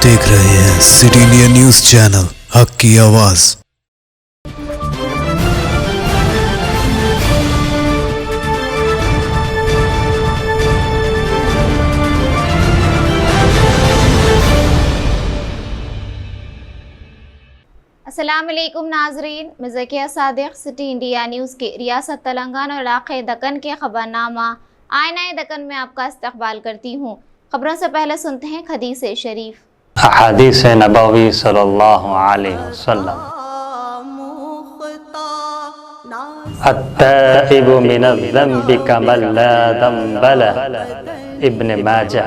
देख रहे हैं सिटी इंडिया न्यूज चैनल, हक की आवाज। अस्सलाम वालेकुम नाजरीन, मैं Zakia Sadiq city India news के रियासत तेलंगाना और इलाक़े दक्कन के खबरनामा आईना दक्कन में आपका इस्तकबाल करती हूँ। खबरों से पहले सुनते हैं हदीस शरीफ। हदीस नबवी सल्लल्लाहु अलैहि वसल्लम, अत्ताइबु मिनज़्ज़ंबि कमन ला ज़ंब लह, इब्न माजा।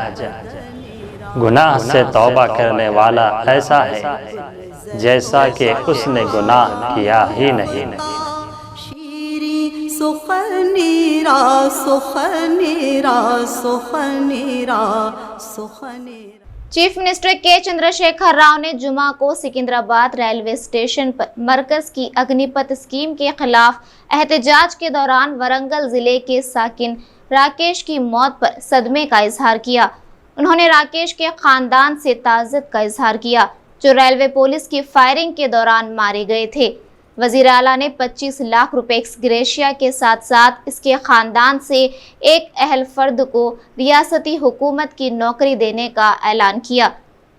गुनाह से तौबा करने वाला ऐसा है जैसा कि उसने गुनाह किया ही नहीं। चीफ मिनिस्टर के चंद्रशेखर राव ने जुमा को सिकंदराबाद रेलवे स्टेशन पर मरकज की अग्निपथ स्कीम के खिलाफ एहतजाज के दौरान वरंगल जिले के साकिन राकेश की मौत पर सदमे का इजहार किया। उन्होंने राकेश के खानदान से ताज़्ज़ुब का इजहार किया जो रेलवे पुलिस की फायरिंग के दौरान मारे गए थे। वजीर आला ने 25 लाख रुपए एक्स ग्रेशिया के साथ साथ इसके खानदान से एक अहल फर्द को रियासती हुकूमत की नौकरी देने का ऐलान किया।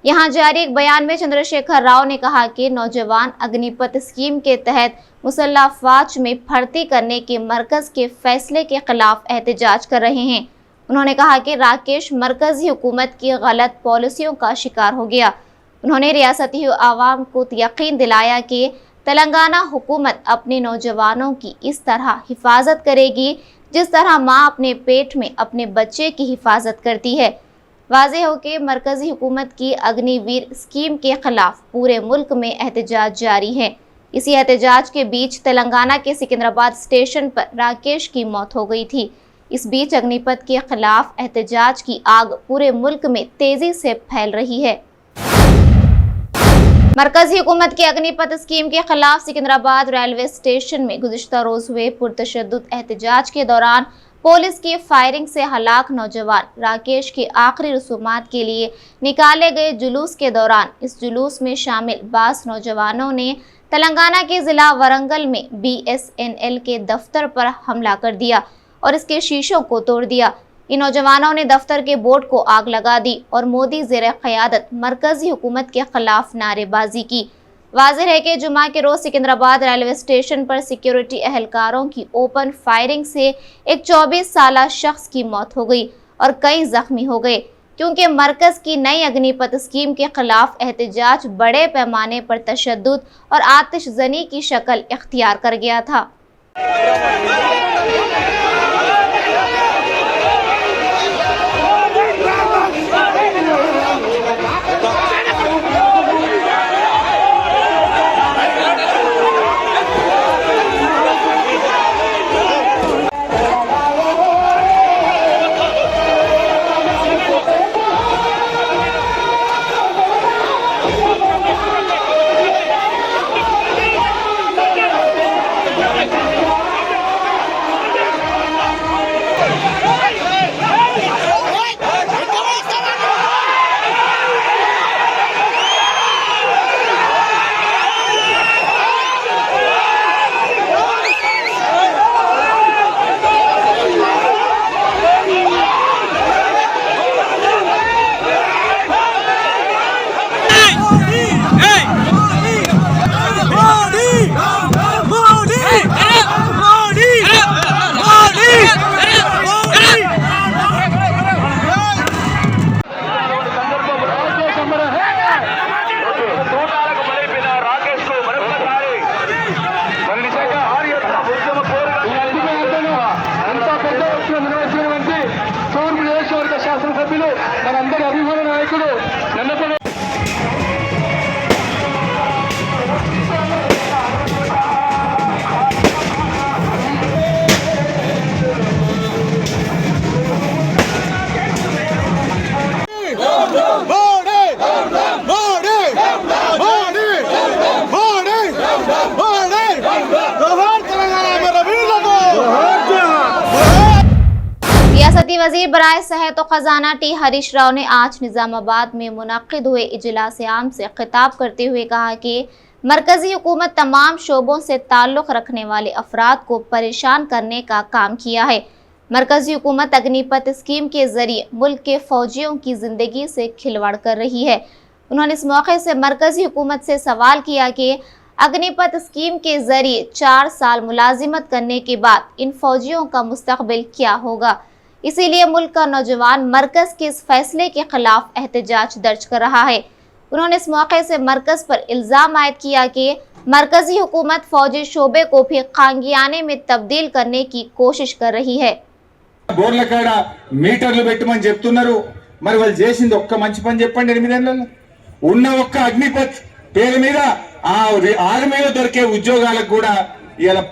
यहाँ जारी एक बयान में चंद्रशेखर राव ने कहा कि नौजवान अग्निपथ स्कीम के तहत मुसल्लह फौज में भर्ती करने के मरकज के फैसले के खिलाफ एहतजाज कर रहे हैं। उन्होंने कहा कि राकेश मरकजी हुकूमत की गलत पॉलिसियों का शिकार हो गया। उन्होंने रियासती आवाम को यकीन दिलाया कि तेलंगाना हुकूमत अपने नौजवानों की इस तरह हिफाजत करेगी जिस तरह माँ अपने पेट में अपने बच्चे की हिफाजत करती है। वाज़ेह हो कि मरकजी हुकूमत की अग्निवीर स्कीम के खिलाफ पूरे मुल्क में एहतजाज जारी है। इसी एहतजाज के बीच तेलंगाना के सिकंदराबाद स्टेशन पर राकेश की मौत हो गई थी। इस बीच अग्निपथ के खिलाफ एहतजाज की आग पूरे मुल्क में तेजी से फैल रही है। मरकजी हुकूमत की अग्निपथ स्कीम के खिलाफ सिकंदराबाद रेलवे स्टेशन में गुज़िश्ता रोज हुए पुरतशद्दुद एहतजाज के दौरान पुलिस की फायरिंग से हलाक नौजवान राकेश की आखिरी रसूमात के लिए निकाले गए जुलूस के दौरान इस जुलूस में शामिल 22 नौजवानों ने तेलंगाना के ज़िला वरंगल में BSNL के दफ्तर पर हमला कर दिया और इसके शीशों को तोड़ दिया। इन नौजवानों ने दफ्तर के बोर्ड को आग लगा दी और मोदी ज़ेरे क़यादत मरकजी हुकूमत के खिलाफ नारेबाजी की। वाज़ेह है कि जुमा के रोज़ सिकंदराबाद रेलवे स्टेशन पर सिक्योरिटी एहलकारों की ओपन फायरिंग से एक 24 साला शख्स की मौत हो गई और कई जख्मी हो गए क्योंकि मरकज की नई अग्निपथ स्कीम के खिलाफ एहतजाज बड़े पैमाने पर तशद्दुद और आतिशजनी की शक्ल इख्तियार कर गया था। मरकजी वजीर बराए सेहत और खजाना टी हरीश राव ने आज निजामाबाद में मुनक्किद हुए इजलास आम से खिताब करते हुए कहा कि मरकजी हुकूमत तमाम शोबों से ताल्लुक़ रखने वाले अफराद को परेशान करने का काम किया है। मरकजी हुकूमत अग्निपथ स्कीम के जरिए मुल्क के फौजियों की जिंदगी से खिलवाड़ कर रही है। उन्होंने इस मौके से मरकजी हुकूमत से सवाल किया कि अग्निपथ स्कीम के जरिए 4 साल मुलाजिमत करने के बाद इन फौजियों का मुस्तकबिल क्या होगा। इसीलिए मुल्क का नौजवान मरकज के इस फैसले के खिलाफ एहतजाज दर्ज कर रहा है। उन्होंने इस मौके से मरकज पर इल्ज़ाम आयद किया कि मरकजी हुकूमत फौजी शोबे को भी खांगियाने में तब्दील करने की कोशिश कर रही है। బోర్ల కాడ మీటర్లు పెట్టమని చెప్తున్నారు, మరి వాళ్ళు చేసింది ఒక్క మంచి పని చెప్పండి 8 ఏళ్లలో ఉన్న ఒక్క అగ్నిపథ్ పేరు మీద ఆ ఆర్మీలో దొరికే ఉద్యోగాలకు కూడా ఇలా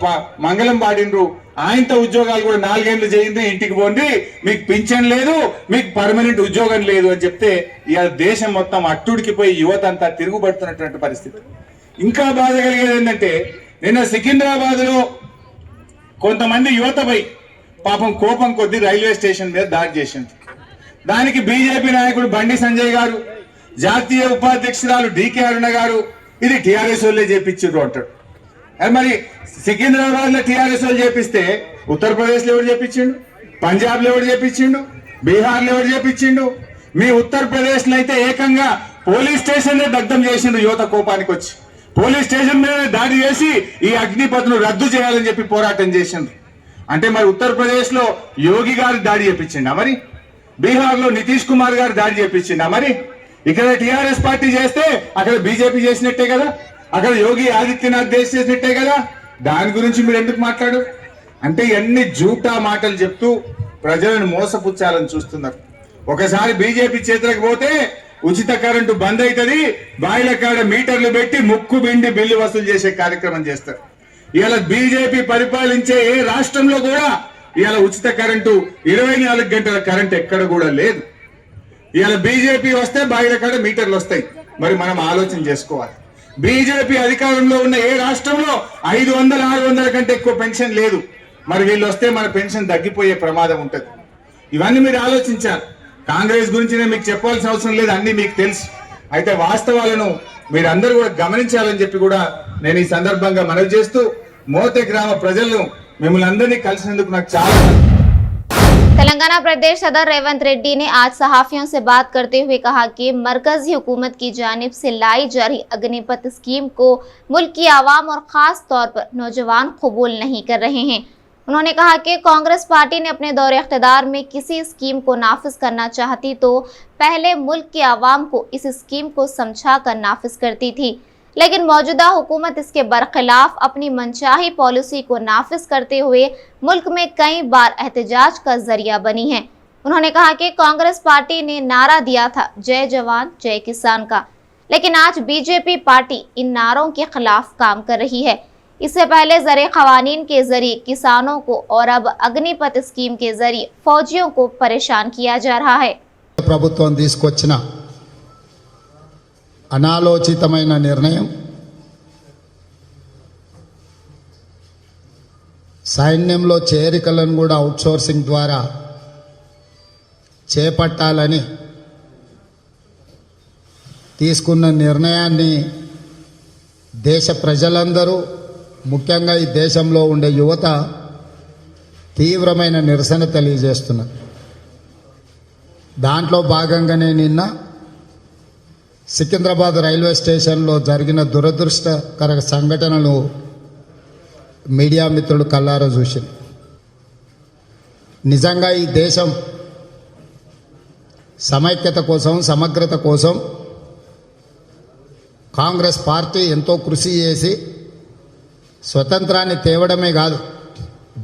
మంగళం పాడిండ్రు। ఆయనతో ఉద్యోగాలు కూడా 4 ఏళ్ళు చేయండి, ఇంటికి పోండి, మీకు పింఛన్ లేదు, మీకు పర్మనెంట్ ఉద్యోగం లేదు అని చెప్తే ఇవాళ దేశం మొత్తం అట్టుడికిపోయి యువత అంతా తిరుగుబడుతున్నటువంటి పరిస్థితి। ఇంకా బాధ కలిగేది ఏంటంటే నిన్న సికింద్రాబాద్ లో కొంతమంది యువతపై పాపం కోపం కొద్ది రైల్వే స్టేషన్ మీద దాడి చేసింది। దానికి బీజేపీ నాయకుడు బండి సంజయ్ గారు, జాతీయ ఉపాధ్యక్షురాలు డికే అరుణ గారు ఇది టీఆర్ఎస్ వాళ్ళే చేపించారు అంటాడు। మరి సికింద్రాబాద్ లో టీఆర్ఎస్ వాళ్ళు చేపిస్తే ఉత్తరప్రదేశ్ లో ఎవరు చేపించిండు, పంజాబ్ లో ఎవరు చేపించిండు, బీహార్ లో ఎవరు చేపించిండు? మీ ఉత్తరప్రదేశ్ లో అయితే ఏకంగా పోలీస్ స్టేషన్ దగ్ధం చేసిండు యువత కోపానికి వచ్చి। పోలీస్ స్టేషన్ మీద దాడి చేసి ఈ అగ్నిపథ్ను రద్దు చేయాలని చెప్పి పోరాటం చేసిండు। అంటే మరి ఉత్తరప్రదేశ్ లో యోగి గారు దాడి చేపించిండా, మరి బీహార్ లో నితీష్ కుమార్ గారు దాడి చేపించిండా? మరి ఇక్కడ టీఆర్ఎస్ పార్టీ చేస్తే అక్కడ బీజేపీ చేసినట్టే కదా, అక్కడ యోగి ఆదిత్యనాథ్ చేసినట్టే కదా। దాని గురించి మీరు ఎందుకు మాట్లాడు? అంటే ఎన్ని జూటా మాటలు చెప్తూ ప్రజలను మోసపుచ్చాలని చూస్తున్నారు। ఒకసారి బీజేపీ చేతులకు పోతే ఉచిత కరెంటు బంద్ అవుతుంది, బాయిల కాడ మీటర్లు పెట్టి ముక్కు బిండి బిల్లు వసూలు చేసే కార్యక్రమం చేస్తారు। ఇవాళ బీజేపీ పరిపాలించే ఏ రాష్ట్రంలో కూడా ఇవాళ ఉచిత కరెంటు 24 గంటల కరెంట్ ఎక్కడ కూడా లేదు। ఇవాళ బీజేపీ వస్తే బాయిల కాడ మీటర్లు వస్తాయి। మరి మనం ఆలోచన చేసుకోవాలి, బీజేపీ అధికారంలో ఉన్న ఏ రాష్ట్రంలో 500, 600 కంటే ఎక్కువ పెన్షన్ లేదు। మరి వీళ్ళు వస్తే మన పెన్షన్ తగ్గిపోయే ప్రమాదం ఉంటుంది। ఇవన్నీ మీరు ఆలోచించాలి। కాంగ్రెస్ గురించి నేను మీకు చెప్పాల్సిన అవసరం లేదు, అన్ని మీకు తెలుసు। అయితే వాస్తవాలను మీరందరూ కూడా గమనించాలని చెప్పి కూడా నేను ఈ సందర్భంగా మనవి చేస్తూ మోతే గ్రామ ప్రజలను మిమ్మల్ని అందరినీ కలిసినందుకు నాకు చాలా तेलंगाना प्रदेश सदर रेवंत रेड्डी ने आज सहाफियों से बात करते हुए कहा कि मरकजी हुकूमत की जानिब से लाई जा रही अग्निपथ स्कीम को मुल्क की आवाम और खास तौर पर नौजवान कबूल नहीं कर रहे हैं। उन्होंने कहा कि कांग्रेस पार्टी ने अपने दौरे इख्तिदार में किसी स्कीम को नाफिज करना चाहती तो पहले मुल्क के आवाम को इस स्कीम को समझा कर नाफिज करती थी, लेकिन मौजूदा हुकूमत इसके बरखिलाफ अपनी मनचाही पॉलिसी को नाफिज करते हुए मुल्क में कई बार एहतजाज का जरिया बनी है। उन्होंने कहा कि कांग्रेस पार्टी ने नारा दिया था जय जवान जय किसान का, लेकिन आज बीजेपी पार्टी इन नारों के खिलाफ काम कर रही है। इससे पहले ज़रे क़वानीन के जरिए किसानों को और अब अग्निपथ स्कीम के जरिए फौजियों को परेशान किया जा रहा है। ప్రభుత్వం తీసుకొచ్చిన అనాలోచితమైన నిర్ణయం సైన్యంలో చేరికలను కూడా అవుట్సోర్సింగ్ ద్వారా చేపట్టాలని తీసుకున్న నిర్ణయాన్ని దేశ ప్రజలందరూ ముఖ్యంగా ఈ దేశంలో ఉండే యువత తీవ్రమైన నిరసన తెలియజేస్తున్నారు। దాంట్లో భాగంగానే నిన్న సికింద్రాబాద్ రైల్వే స్టేషన్లో జరిగిన దురదృష్టకర సంఘటనలు మీడియా మిత్రులు కల్లారా చూశారు। నిజంగా ఈ దేశం సమైక్యత కోసం సమగ్రత కోసం కాంగ్రెస్ పార్టీ ఎంతో కృషి చేసి స్వతంత్రాన్ని తేవడమే కాదు,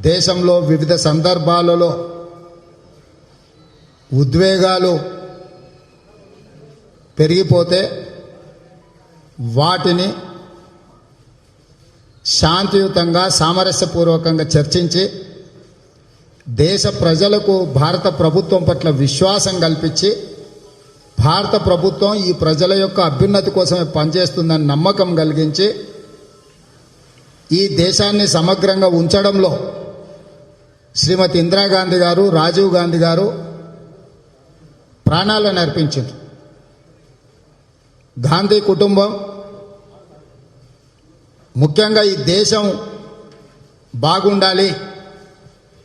దేశంలో వివిధ సందర్భాలలో ఉద్వేగాలు పెరిగిపోతే వాటిని శాంతియుతంగా సామరస్యపూర్వకంగా చర్చించి దేశ ప్రజలకు భారత ప్రభుత్వం పట్ల విశ్వాసం కల్పించి భారత ప్రభుత్వం ఈ ప్రజల యొక్క అభ్యున్నతి కోసమే పనిచేస్తుందని నమ్మకం కలిగించి ఈ దేశాన్ని సమగ్రంగా ఉంచడంలో శ్రీమతి ఇందిరాగాంధీ గారు, రాజీవ్ గాంధీ గారు ప్రాణాలను అర్పించారు. గాంధీ కుటుంబం ముఖ్యంగా ఈ దేశం బాగుండాలి,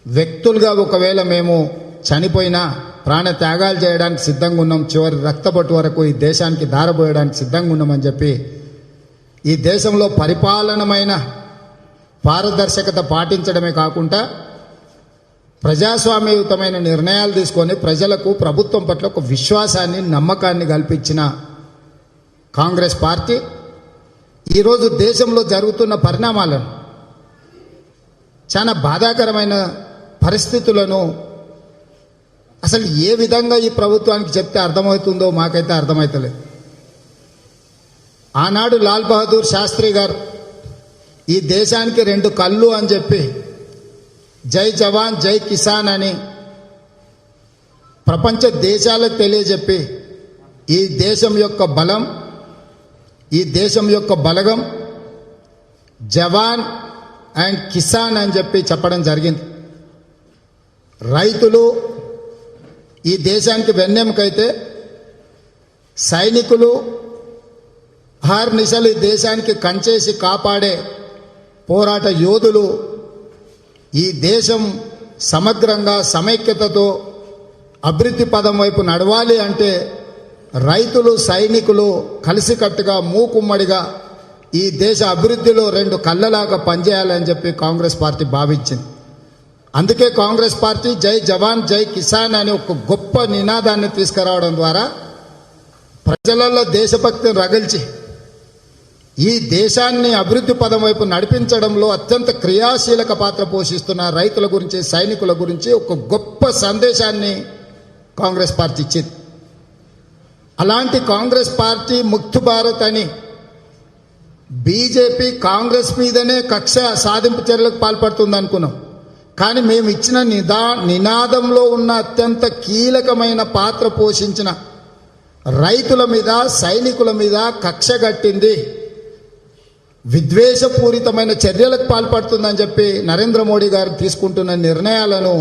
వ్యక్తులుగా ఒకవేళ మేము చనిపోయినా ప్రాణ త్యాగాలు చేయడానికి సిద్ధంగా ఉన్నాం, చివరి రక్తపట్టు వరకు ఈ దేశానికి ధారపోయడానికి సిద్ధంగా ఉన్నామని చెప్పి ఈ దేశంలో పరిపాలనమైన పారదర్శకత పాటించడమే కాకుండా ప్రజాస్వామ్యయుతమైన నిర్ణయాలు తీసుకొని ప్రజలకు ప్రభుత్వం పట్ల ఒక విశ్వాసాన్ని, నమ్మకాన్ని కల్పించిన కాంగ్రెస్ పార్టీ ఈరోజు దేశంలో జరుగుతున్న పరిణామాలను, చాలా బాధాకరమైన పరిస్థితులను అసలు ఏ విధంగా ఈ ప్రభుత్వానికి చెప్తే అర్థమవుతుందో మాకైతే అర్థమవుతలేదు. ఆనాడు లాల్ బహదూర్ శాస్త్రి గారు ఈ దేశానికి 2 కళ్ళు అని చెప్పి జై జవాన్ జై కిసాన్ అని ప్రపంచ దేశాలకు తెలియజెప్పి ఈ దేశం యొక్క బలం, ఈ దేశం యొక్క బలగం జవాన్ అండ్ కిసాన్ అని చెప్పి చెప్పడం జరిగింది. రైతులు ఈ దేశానికి వెన్నెముకైతే సైనికులు అహర్నిశలు ఈ దేశానికి కంచేసి కాపాడే పోరాట యోధులు. ఈ దేశం సమగ్రంగా సమైక్యతతో అభివృద్ధి పదం వైపు నడవాలి అంటే రైతులు, సైనికులు కలిసికట్టుగా మూకుమ్మడిగా ఈ దేశ అభివృద్ధిలో 2 కళ్ళలాగా పనిచేయాలని చెప్పి కాంగ్రెస్ పార్టీ భావించింది. అందుకే కాంగ్రెస్ పార్టీ జై జవాన్ జై కిసాన్ అనే ఒక గొప్ప నినాదాన్ని తీసుకురావడం ద్వారా ప్రజలలో దేశభక్తిని రగిల్చి ఈ దేశాన్ని అభివృద్ధి పదం వైపు నడిపించడంలో అత్యంత క్రియాశీలక పాత్ర పోషిస్తున్న రైతుల గురించి, సైనికుల గురించి ఒక గొప్ప సందేశాన్ని కాంగ్రెస్ పార్టీ ఇచ్చింది. అలాంటి కాంగ్రెస్ పార్టీ ముక్త్ భారత్ అని బీజేపీ కాంగ్రెస్ మీదనే కక్ష సాధింపు చర్యలకు పాల్పడుతుంది అనుకున్నాం. కానీ మేము ఇచ్చిన నినాదంలో ఉన్న అత్యంత కీలకమైన పాత్ర పోషించిన రైతుల మీద, సైనికుల మీద కక్ష కట్టింది, విద్వేషపూరితమైన చర్యలకు పాల్పడుతుందని చెప్పి నరేంద్ర మోడీ గారు తీసుకుంటున్న నిర్ణయాలను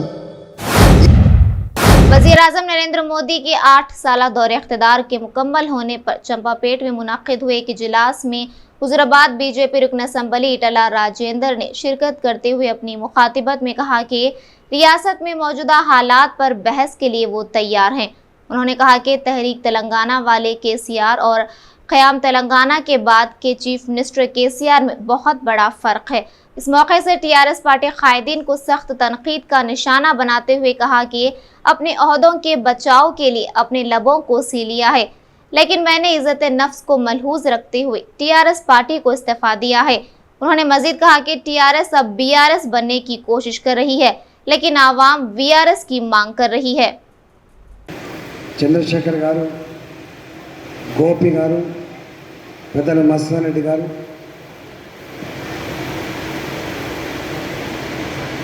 वज़ीर आज़म नरेंद्र मोदी के 8 साला दौरे इख्तिदार के मुकम्मल होने पर चंपापेट में मुनक्किद हुए एक इजलास में हुजूराबाद बीजेपी रुकन असम्बली इटला राजेंद्र ने शिरकत करते हुए अपनी मुखातिबत में कहा कि रियासत में मौजूदा हालात पर बहस के लिए वो तैयार हैं। उन्होंने कहा कि तहरीक तेलंगाना वाले केसीआर और क़याम तेलंगाना के बाद के चीफ मिनिस्टर केसीआर में बहुत बड़ा फ़र्क है। इस मौके से टीआरएस पार्टी कायदीन को सख्त तनकीद का निशाना बनाते हुए कहा कि अपने ओहदों के बचाव के लिए अपने लबों को सी लिया है, लेकिन मैंने इज्जत नफ्स को मलहूज रखते हुए टीआरएस पार्टी को इस्तीफा दिया है। उन्होंने मजीद कहा कि टीआरएस अब बीआरएस बनने की कोशिश कर रही है, लेकिन आवाम वीआरएस की मांग कर रही है। చంద్రశేఖర్ గారు, గోపి గారు, పెద్దల మస్తాన్ రెడ్డి గారు,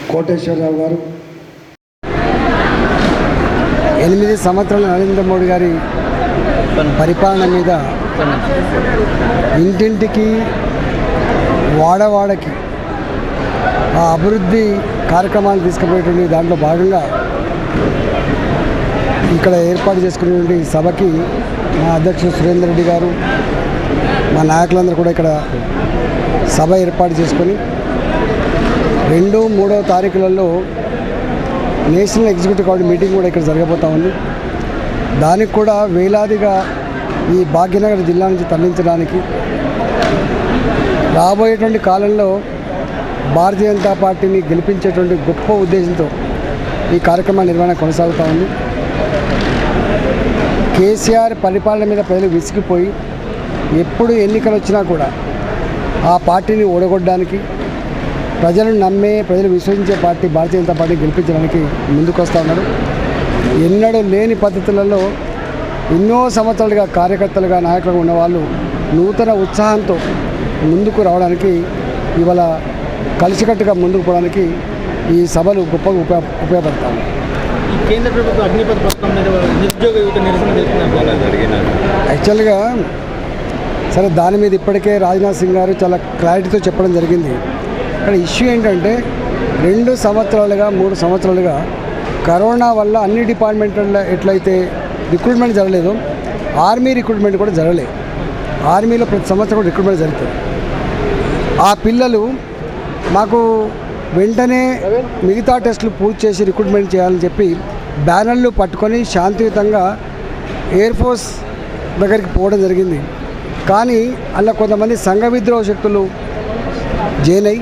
కోటేశ్వరరావు గారు, 8 సంవత్సరాల నరేంద్ర మోడీ గారి పరిపాలన మీద ఇంటింటికి, వాడవాడకి ఆ అభివృద్ధి కార్యక్రమాలు తీసుకుపోయేటువంటి దాంట్లో భాగంగా ఇక్కడ ఏర్పాటు చేసుకునేటువంటి సభకి మా అధ్యక్షుడు సురేందర్ రెడ్డి గారు, మా నాయకులందరూ కూడా ఇక్కడ సభ ఏర్పాటు చేసుకొని 2, 3వ తారీఖులలో నేషనల్ ఎగ్జిక్యూటివ్ కమిటీ మీటింగ్ కూడా ఇక్కడ జరగబోతూ ఉంది. దానికి కూడా వేలాదిగా ఈ భాగ్యనగర్ జిల్లా నుంచి తరలించడానికి రాబోయేటువంటి కాలంలో భారతీయ జనతా పార్టీని గెలిపించేటువంటి గొప్ప ఉద్దేశంతో ఈ కార్యక్రమ నిర్వహణ కొనసాగుతూ ఉంది. కేసీఆర్ పరిపాలన మీద ప్రజలు విసిగిపోయి ఎప్పుడు ఎన్నికలు వచ్చినా కూడా ఆ పార్టీని ఓడగొట్టడానికి, ప్రజలను నమ్మే, ప్రజలు విశ్వసించే పార్టీ భారతీయ జనతా పార్టీ గెలిపించడానికి ముందుకు వస్తూ ఉన్నారు. ఎన్నడూ లేని పద్ధతులలో ఎన్నో సంవత్సరాలుగా కార్యకర్తలుగా, నాయకులుగా ఉన్నవాళ్ళు నూతన ఉత్సాహంతో ముందుకు రావడానికి, ఇవాళ కలిసికట్టుగా ముందుకు పోవడానికి ఈ సభలు గొప్పగా ఉపయోగపడతాయి. కేంద్ర ప్రభుత్వం అగ్నిపథ్ పథకం మీద నిరుద్యోగ యువత నిరసన తెలుపుతున్నారు. యాక్చువల్గా సరే, దాని మీద ఇప్పటికే రాజ్నాథ్ సింగ్ గారు చాలా క్లారిటీతో చెప్పడం జరిగింది. ఇక్కడ ఇష్యూ ఏంటంటే 2 సంవత్సరాలుగా 3 సంవత్సరాలుగా కరోనా వల్ల అన్ని డిపార్ట్మెంట్లలో ఎట్లయితే రిక్రూట్మెంట్ జరగలేదో ఆర్మీ రిక్రూట్మెంట్ కూడా జరగలేదు. ఆర్మీలో ప్రతి సంవత్సరం కూడా రిక్రూట్మెంట్ జరుగుతుంది. ఆ పిల్లలు మాకు వెంటనే మిగతా టెస్టులు పూర్తి చేసి రిక్రూట్మెంట్ చేయాలని చెప్పి బ్యానర్లు పట్టుకొని శాంతియుతంగా ఎయిర్ ఫోర్స్ దగ్గరికి పోవడం జరిగింది. కానీ అలా కొంతమంది సంఘ విద్రోహ శక్తులు జైన్ అయి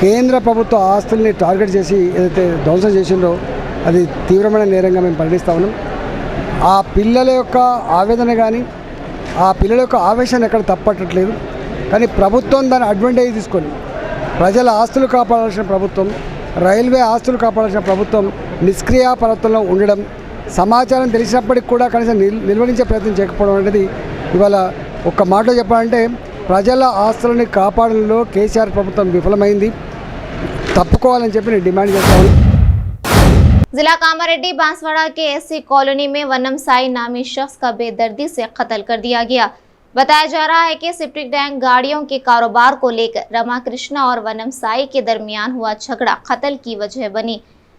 కేంద్ర ప్రభుత్వ ఆస్తుల్ని టార్గెట్ చేసి ఏదైతే ధ్వంసం చేసిందో అది తీవ్రమైన నేరంగా మేము పరిగణిస్తా ఉన్నాం. ఆ పిల్లల యొక్క ఆవేదన కానీ ఆ పిల్లల యొక్క ఆవేశాన్ని ఎక్కడ తప్పట్టట్లేదు. కానీ ప్రభుత్వం దాన్ని అడ్వాంటేజ్ తీసుకొని ప్రజల ఆస్తులు కాపాడాల్సిన ప్రభుత్వం, రైల్వే ఆస్తులు కాపాడాల్సిన ప్రభుత్వం నిష్క్రియాపరత్వంలో ఉండడం, సమాచారం తెలిసినప్పటికి కూడా కనీసం నిల్వరించే ప్రయత్నం చేయకపోవడం అనేది ఇవాళ ఒక్క మాటలో చెప్పాలంటే ప్రజల ఆస్తులని కాపాడంలో కేసీఆర్ ప్రభుత్వం విఫలమైంది. తప్పుకోవాలని చెప్పి నేను డిమాండ్ చేస్తాను. जिला कामारेड्डी बांसवाड़ा के एससी कॉलोनी में वनम साई नामी शख्स का बेदर्दी से कत्ल कर दिया गया। बताया जा रहा है कि सेप्टिक टैंक गाड़ियों के कारोबार को लेकर रमा कृष्णा और वनम साई के दरमियान हुआ झगड़ा कत्ल की वजह बनी।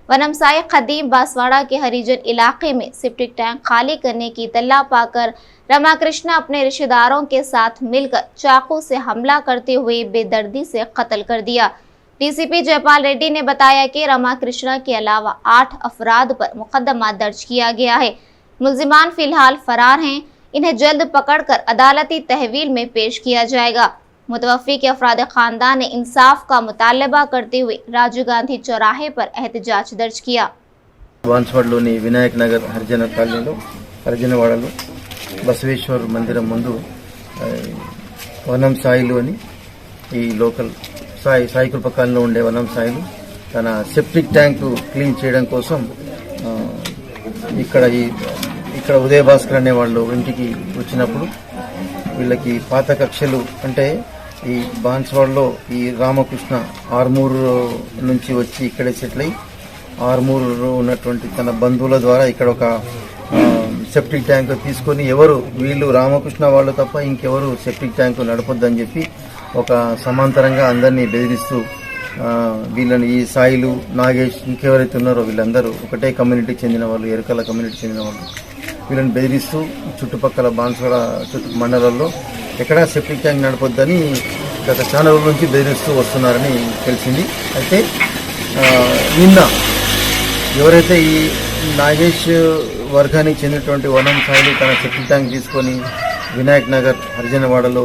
वनम साई खदीम बांसवाड़ा के हरिजन इलाके में सेप्टिक टैंक खाली करने की इत्तला पाकर रमा कृष्णा अपने रिश्तेदारों के साथ मिलकर चाकू से हमला करते हुए बेदर्दी से कत्ल कर दिया। डीसीपी जयपाल रेड्डी ने बताया कि रमा कृष्णा के अलावा 8 अफराद पर मुकदमा दर्ज किया गया है। मुल्जिमान फिलहाल फरार हैं। इन्हें जल्द पकड़कर अदालती तहवील में पेश किया जाएगा। मुतवफ़्फ़ी के अफराद ख़ानदान ने इंसाफ का मुतालबा करते हुए राजीव गांधी चौराहे पर एहतजाज दर्ज किया। బాన్స్వాడలోని వినాయక్ నగర్ హరిజన కాలనీలో హరిజనవాడలో బసవేశ్వర్ మందిరం ముందు వనం సాయిలు అని ఈ లోకల్ సాయి కృప కాలనీలో ఉండే వనం సాయిలు తన సెప్టిక్ ట్యాంక్ క్లీన్ చేయడం కోసం ఇక్కడ ఉదయ భాస్కర్ అనే వాళ్ళు ఇంటికి వచ్చినప్పుడు వీళ్ళకి పాత కక్షలు అంటే ఈ బాన్స్వాడలో ఈ రామకృష్ణ ఆర్మూరు నుంచి వచ్చి ఇక్కడే సెటిల్ అయ్యి ఆర్మూరు ఉన్నటువంటి తన బంధువుల ద్వారా ఇక్కడ ఒక సెప్టిక్ ట్యాంక్ తీసుకొని వీళ్ళు రామకృష్ణ వాళ్ళు తప్ప ఇంకెవరు సెప్టిక్ ట్యాంక్ నడపొద్దని చెప్పి ఒక సమాంతరంగా అందరినీ బెదిరిస్తూ వీళ్ళని ఈ సాయిలు నాగేష్ ఇంకెవరైతే ఉన్నారో వీళ్ళందరూ ఒకటే కమ్యూనిటీకి చెందిన వాళ్ళు, ఎరుకల కమ్యూనిటీకి చెందిన వాళ్ళు, వీళ్ళని బెదిరిస్తూ చుట్టుపక్కల బాన్స్వాడ మండలాల్లో ఎక్కడా సెప్టిక్ ట్యాంక్ నడపొద్దని గత చాలా రోజుల నుంచి బెదిరిస్తూ వస్తున్నారని తెలిసింది. అయితే నిన్న ఎవరైతే ఈ నాగేష్ వర్గానికి చెందినటువంటి వనం సాయిలు తన సెప్టిక్ ట్యాంక్ తీసుకొని వినాయక్ నగర్ హరిజనవాడలో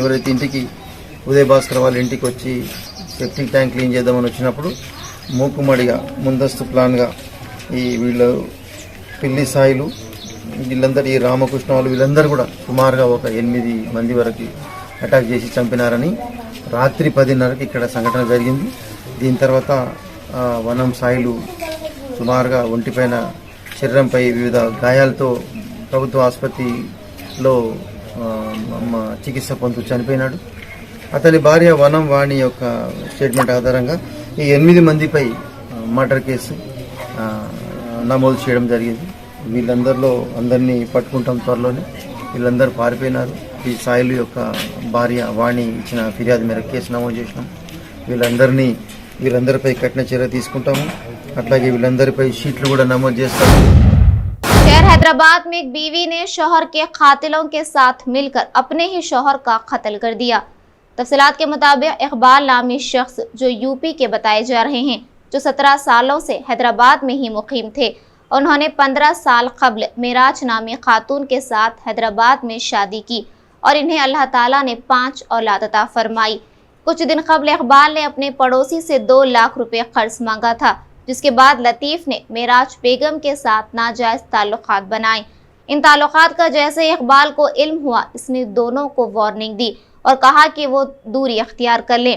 ఎవరైతే ఇంటికి ఉదయ భాస్కర్ వాళ్ళ ఇంటికి వచ్చి సెప్టిక్ ట్యాంక్ క్లీన్ చేద్దామని వచ్చినప్పుడు మూకుమ్మడిగా ముందస్తు ప్లాన్గా వీళ్ళు పిల్లి సాయిలు వీళ్ళందరూ ఈ రామకృష్ణ వాళ్ళు వీళ్ళందరూ కూడా సుమారుగా ఒక 8 మంది వరకు అటాక్ చేసి చంపినారని రాత్రి 10:30కి ఇక్కడ సంఘటన జరిగింది. దీని తర్వాత వనం సాయిలు సుమారుగా ఒంటిపైన శరీరంపై వివిధ గాయాలతో ప్రభుత్వ ఆసుపత్రిలో చికిత్స పొందుతూ చనిపోయినాడు. అతని భార్య వనం వాణి యొక్క స్టేట్మెంట్ ఆధారంగా ఈ 8 మందిపై మర్డర్ కేసు నమోదు చేయడం జరిగింది. వీళ్ళందరిలో అందరినీ పట్టుకుంటాం త్వరలోనే. వీళ్ళందరూ పారిపోయినారు. ఈ సాయిలు యొక్క భార్య వాణి ఇచ్చిన ఫిర్యాదు మేరకు కేసు నమోదు చేసినాం. వీళ్ళందరిపై కఠిన చర్య తీసుకుంటాము. అట్లాగే వీళ్ళందరిపై షీట్లు కూడా నమోదు చేస్తాము. शहर हैदराबाद में एक बीवी ने शौहर के कातिलों के साथ मिलकर अपने ही शौहर का कत्ल कर दिया। तफसीलात के मुताबिक इकबाल नामी शख्स जो यूपी के बताए जा रहे हैं, जो 17 सालों से हैदराबाद में ही मुकीम थे, उन्होंने 15 साल कबल मेराज नामी खातून के साथ हैदराबाद में शादी की और इन्हें अल्लाह ताला ने 5 औलाद अता फरमाई। कुछ दिन कबल इकबाल ने अपने पड़ोसी से 2 लाख रुपए कर्ज मांगा था, जिसके बाद लतीफ ने मेराज बेगम के साथ नाजायज ताल्लुकात बनाए। इन ताल्लुकात का जैसे इकबाल को इल्म हुआ, इसने दोनों को वार्निंग दी और कहा कि वो दूरी अख्तियार कर लें।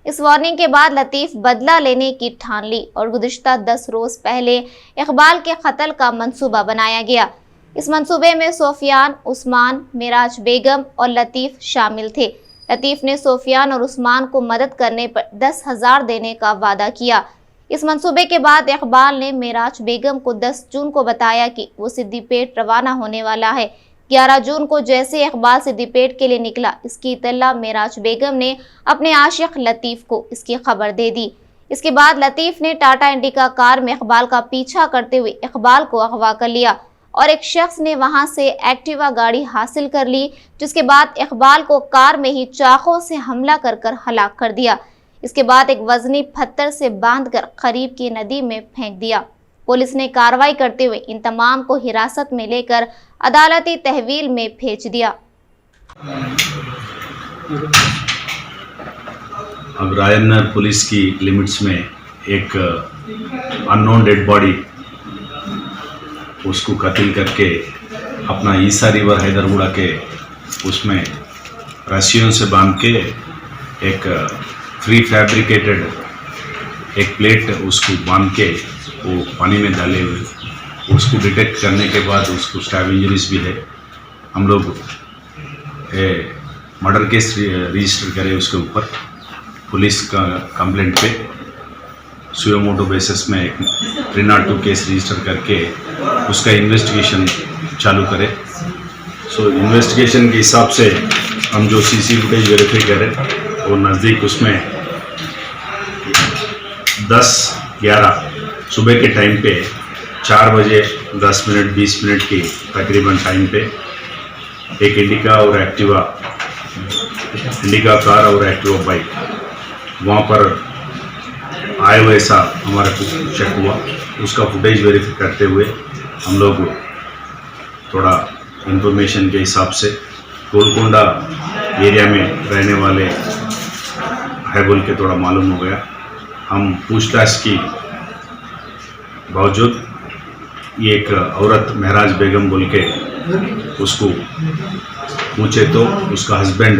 इस वार्निंग के बाद लतीफ बदला लेने की ठान ली और गुज़िश्ता 10 रोज़ पहले इकबाल के कत्ल का मंसूबा बनाया गया। इस मंसूबे में सोफियान, उस्मान, मेराज बेगम और लतीफ शामिल थे। लतीफ ने सोफियान और उस्मान को मदद करने पर 10,000 देने का वादा किया। इस मंसूबे के बाद इकबाल ने मेराज बेगम को 10 जून को बताया कि वो सिद्दीपेट रवाना होने वाला है। 11 जून को जैसे इकबाल सिद्दीपेट के लिए निकला, इसकी इत्तला मेराज बेगम ने अपने आशिक लतीफ को इसकी खबर दे दी। इसके बाद लतीफ ने टाटा इंडिका कार में इकबाल का पीछा करते हुए इकबाल को अगवा कर लिया और एक शख्स ने वहां से एक्टिवा गाड़ी हासिल कर ली, जिसके बाद इकबाल को कार में ही चाकू से हमला कर हलाक कर दिया। इसके बाद एक वजनी पत्थर से बांधकर करीब की नदी में फेंक दिया। पुलिस ने कार्रवाई करते हुए इन तमाम को हिरासत में लेकर अदालती तहवील में भेज दिया। अब रायनर पुलिस की लिमिट्स में एक अननोन डेड बॉडी उसको कत्ल करके अपना ईसा रिवर हैदरगुड़ा के उसमें रस्सियों से बांध के एक फ्री फैब्रिकेटेड एक प्लेट उसको बांध के वो पानी में डाले हुए उसको डिटेक्ट करने के बाद उसको स्टैब इंजरीज भी है। हम लोग मर्डर केस रजिस्टर करें उसके ऊपर पुलिस का कंप्लेंट पे सुयो मोटो बेसिस में एक 302 केस रजिस्टर करके उसका इन्वेस्टिगेशन चालू करें। सो इन्वेस्टिगेशन के हिसाब से हम जो सीसी फुटेज वेरीफाई करें वो नज़दीक उसमें 10-11 सुबह के टाइम पे 4 बजे 10 मिनट 20 मिनट की तकरीबन टाइम पे एक इंडिका कार और एक्टिवा बाइक वहाँ पर आए हुए ऐसा हमारा चेक हुआ। उसका फुटेज वेरीफाई करते हुए हम लोग थोड़ा इंफॉर्मेशन के हिसाब से गोलकोंडा एरिया में रहने वाले है बोल के थोड़ा मालूम हो गया। हम पूछताछ की बावजूद ये एक औरत महराज बेगम बोल के उसको पूछे तो उसका हस्बैंड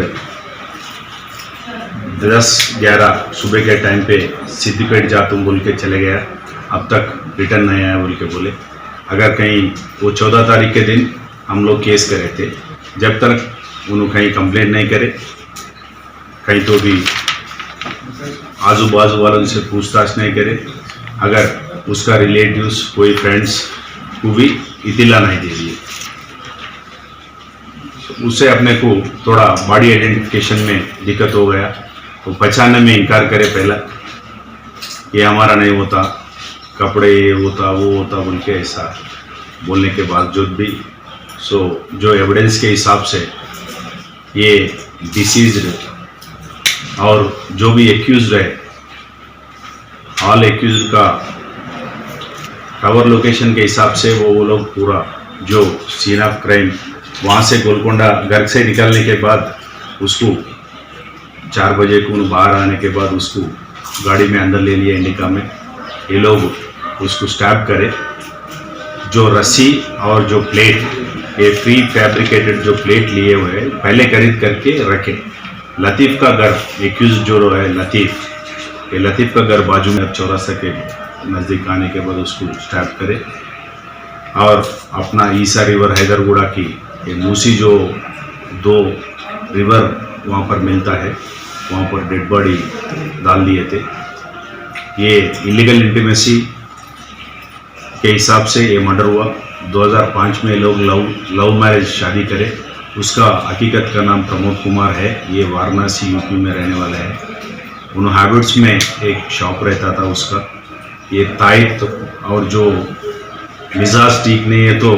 10-11 सुबह के टाइम पे सिद्दीपेट जा तुम बोल के चले गया, अब तक रिटर्न नहीं आया बोल के बोले। अगर कहीं वो 14 तारीख के दिन हम लोग केस करे थे, जब तक उन्होंने कहीं कंप्लेंट नहीं करे कहीं तो भी आजू बाजू वालों से पूछताछ नहीं करे, अगर उसका रिलेटिव्स कोई फ्रेंड्स को भी इतिला नहीं दे दिए, उससे अपने को थोड़ा बॉडी आइडेंटिफिकेशन में दिक्कत हो गया। तो पहचानने में इनकार करे पहला, ये हमारा नहीं होता, कपड़े ये होता वो होता बोल के ऐसा बोलने के बावजूद भी जो एविडेंस के हिसाब से ये डिसीज्ड और जो भी एक्यूज्ड है ऑल एक्यूज्ड का कवर लोकेशन के हिसाब से वो लोग पूरा जो सीन ऑफ क्राइम वहाँ से गोलकोंडा घर से निकलने के बाद उसको 4 बजे को बाहर आने के बाद उसको गाड़ी में अंदर ले लिया इंडिका में। ये लोग उसको स्टैब करे, जो रस्सी और जो प्लेट ये फ्री फैब्रिकेटेड जो प्लेट लिए हुए पहले खरीद करके रखे। लतीफ़ का घर एक्यूज जो है लतीफ़, ये लतीफ़ का घर बाजू में चौरासा के नज़दीक आने के बाद उसको स्टैब करे और अपना ईसा रिवर हैदरगुड़ा की ये मूसी जो 2 रिवर वहाँ पर मिलता है वहाँ पर डेड बॉडी डाल दिए थे। ये इलीगल इंटीमेसी के हिसाब से ये मर्डर हुआ। 2005 में लोग लव मैरिज शादी करे, उसका हकीकत का नाम प्रमोद कुमार है, ये वाराणसी यूपी में रहने वाला है। उन हैबिट्स में एक शॉप रहता था उसका, ये ताइट और जो मिजाज ठीक नहीं है तो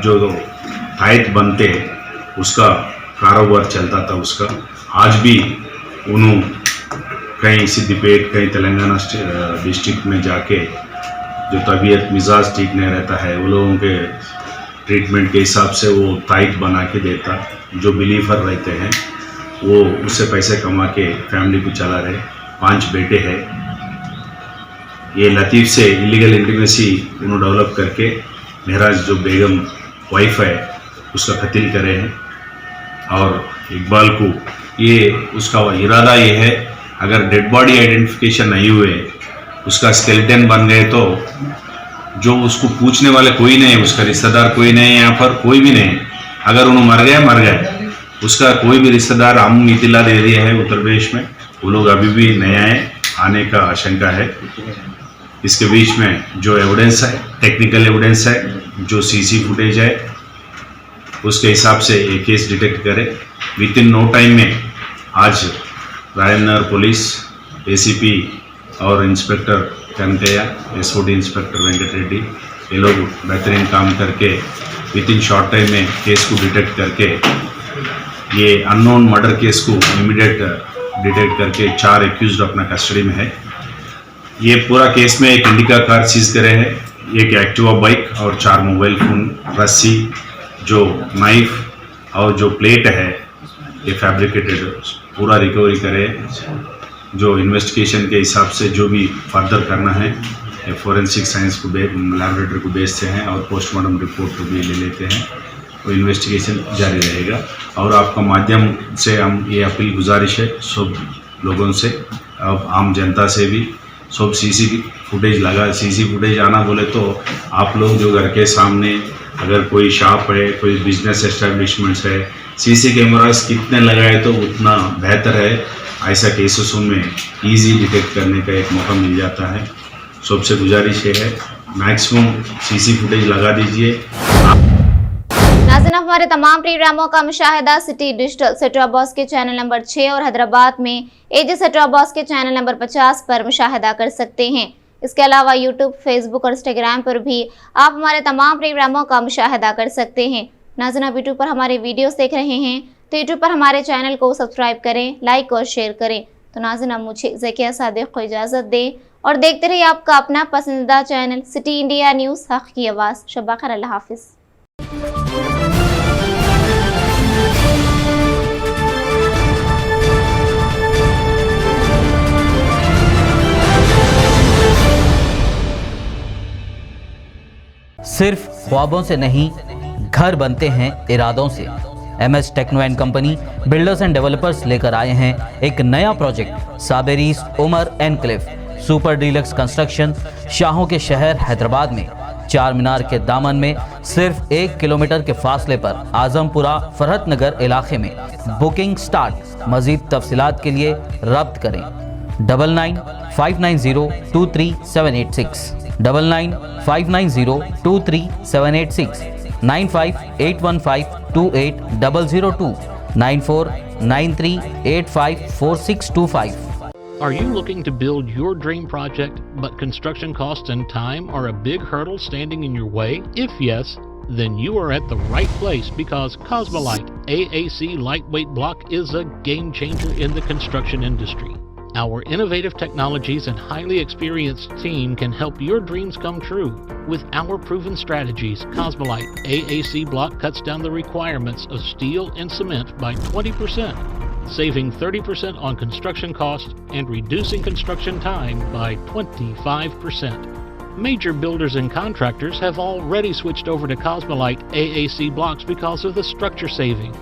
जो ताइट बनते उसका कारोबार चलता था उसका। आज भी उन्होंने कहीं सिद्दीपेट कहीं तेलंगाना डिस्ट्रिक्ट में जाके जो तबीयत मिजाज ठीक नहीं रहता है वो लोगों के ट्रीटमेंट के हिसाब से वो ताइट बना के देता। जो बिलीफर रहते हैं वो उससे पैसे कमा के फैमिली को चला रहे। 5 बेटे हैं। ये लतीफ़ से इलीगल इंटीमेसी उन्होंने डेवलप करके महराज जो बेगम वाइफ है उसका कत्ल करे हैं। और इकबाल को ये उसका इरादा ये है, अगर डेड बॉडी आइडेंटिफिकेशन नहीं हुए उसका स्केलेटन बन गए तो जो उसको पूछने वाले कोई नहीं है, उसका रिश्तेदार कोई नहीं है, यहाँ पर कोई भी नहीं। अगर उन्होंने मर गए उसका कोई भी रिश्तेदार हम इतिला दे दिए है उत्तर प्रदेश में, वो लोग अभी भी नहीं आने का आशंका है। इसके बीच में जो एविडेंस है, टेक्निकल एविडेंस है, जो सीसी फुटेज है, उसके हिसाब से ये केस डिटेक्ट करे। विद इन नो टाइम में आज रायनगर पुलिस एसीपी और inspector Kanakaiah, SOD inspector Venkat Reddy, ये लोग बेहतरीन काम करके विद इन शॉर्ट टाइम में केस को डिटेक्ट करके ये अननोन मर्डर केस को इमीडिएट डिटेक्ट करके 4 एक्यूज्ड अपना कस्टडी में है। ये पूरा केस में एक इंडिका कार सीज करे हैं, एक एक्टिवा बाइक और 4 मोबाइल फ़ोन, रस्सी, जो नाइफ और जो प्लेट है ये फैब्रिकेटेड पूरा रिकवरी करे। जो इन्वेस्टिगेशन के हिसाब से जो भी फर्दर करना है ये फोरेंसिक साइंस को लैबोरेटरी को भेजते हैं और पोस्टमार्टम रिपोर्ट को भी ले लेते हैं। वो इन्वेस्टिगेशन जारी रहेगा। और आपका माध्यम से हम ये अपील गुजारिश है सब लोगों से, अब आम जनता से भी, सब सीसी फुटेज आना बोले तो आप लोग जो घर के सामने अगर कोई शॉप है, कोई बिजनेस एस्टेब्लिशमेंट्स है, सीसी कैमरास कितने लगाए तो उतना बेहतर है। ऐसा केसेसों में इजी डिटेक्ट करने का एक मौका मिल जाता है। सबसे गुजारिश ये है मैक्सिमम सीसी फुटेज लगा दीजिए। नाज़रीन, हमारे तमाम प्रोग्रामों का मुशाहिदा सिटी डिजिटल सेट-टॉप बॉक्स के चैनल नंबर 6 और हैदराबाद में एजी सेट-टॉप बॉक्स के चैनल नंबर 50 पर मुशाहिदा कर सकते हैं। इसके अलावा यूट्यूब, फेसबुक और इंस्टाग्राम पर भी आप हमारे तमाम प्रोग्रामों का मुशाहिदा कर सकते हैं। नाज़रीन, आप यूट्यूब पर हमारे वीडियोस देख रहे हैं तो यूट्यूब पर हमारे चैनल को सब्सक्राइब करें, लाइक और शेयर करें। तो नाज़रीन, अब मुझे ज़किया सादिक को इजाज़त दें और देखते रहिए आपका अपना पसंदीदा चैनल सिटी इंडिया न्यूज़, हक़ की आवाज़। शब्बा खैर, अल्लाह हाफ़िज़। सिर्फ ख्वाबों से नहीं, घर बनते हैं इरादों से। MS techno and company builders and developers लेकर आए हैं एक नया प्रोजेक्ट, साबेरीज Umar enclave super deluxe construction, शाहों के शहर हैदराबाद में। 4 मीनार के दामन में सिर्फ 1 किलोमीटर के फासले पर आजमपुरा फरहत नगर इलाके में। Booking start. मजीद तफसीलात के लिए रब्त करें 9959023786, 9959023786, 9581528002, 9493854625. Are you looking to build your dream project, but construction costs and time are a big hurdle standing in your way? If yes, then you are at the right place, because Cosmolite AAC lightweight block is a game changer in the construction industry. Our innovative technologies and highly experienced team can help your dreams come true. With our proven strategies, Cosmolite AAC block cuts down the requirements of steel and cement by 20%, saving 30% on construction costs and reducing construction time by 25%. Major builders and contractors have already switched over to Cosmolite AAC blocks because of the structure saving.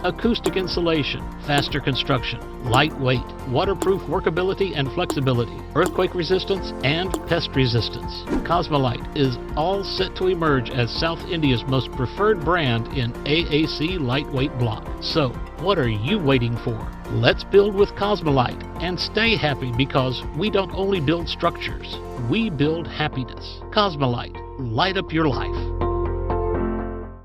Acoustic insulation, faster construction, lightweight, waterproof workability and flexibility, earthquake resistance and pest resistance. Cosmolite is all set to emerge as South India's most preferred brand in AAC lightweight block. So, what are you waiting for? Let's build with Cosmolite and stay happy, because we don't only build structures, we build happiness. Cosmolite, light up your life.